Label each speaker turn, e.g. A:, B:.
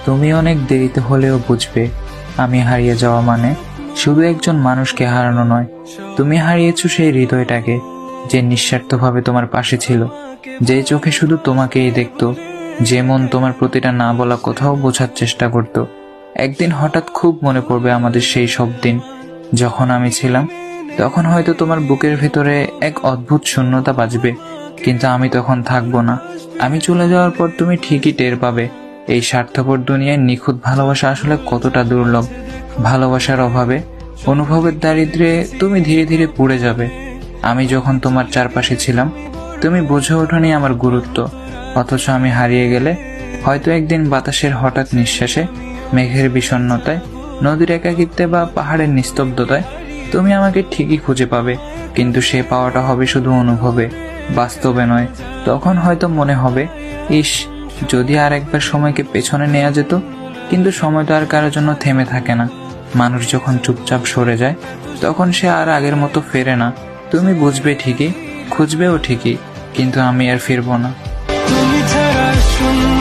A: তুমি অনেক দেরিতে হলেও বুঝবে আমি হারিয়ে যাওয়া মানে শুধু একজন মানুষকে হারানো নয়, তুমি হারিয়েছো সেই হৃদয়টাকে যে নিঃস্বার্থভাবে তোমার পাশে ছিল, যে চোখে শুধু তোমাকেই দেখতো, যে মন তোমার প্রতিটা না বলা কথাও বোঝার চেষ্টা করত। একদিন হঠাৎ খুব মনে পড়বে আমাদের সেই সব দিন যখন আমি ছিলাম। তখন হয়তো তোমার বুকের ভেতরে এক অদ্ভুত শূন্যতা বাজবে, কিন্তু আমি তখন থাকবো না। আমি চলে যাওয়ার পর তুমি ঠিকই টের পাবে এই স্বার্থপর দুনিয়ায় নিখুঁত ভালোবাসা আসলে কতটা দুর্লভ। ভালোবাসার অভাবে, অনুভবের দারিদ্র্যে তুমি ধীরে ধীরে পুড়ে যাবে। আমি যখন তোমার চারপাশে ছিলাম তুমি বুঝে ওঠোনি আমার গুরুত্ব, অথচ আমি হারিয়ে গেলে হয়তো একদিন বাতাসের হঠাৎ নিঃশ্বাসে, মেঘের বিষণ্ণতায়, নদীর একাকিত্বে বা পাহাড়ের নিস্তব্ধতায় তুমি আমাকে ঠিকই খুঁজে পাবে, কিন্তু সে পাওয়াটা হবে শুধু অনুভবে, বাস্তবে নয়। তখন হয়তো মনে হবে, ইস, যদি আর একবার সময়কে পেছনে নেওয়া যেত। কিন্তু সময় তো আর কারোর জন্য থেমে থাকে না। মানুষ যখন চুপচাপ সরে যায় তখন সে আর আগের মতো ফেরে না। তুমি বুঝবে ঠিকই, খুঁজবেও ঠিকই, কিন্তু আমি আর ফিরবো না।
B: তুমি ছাড়া শূন্য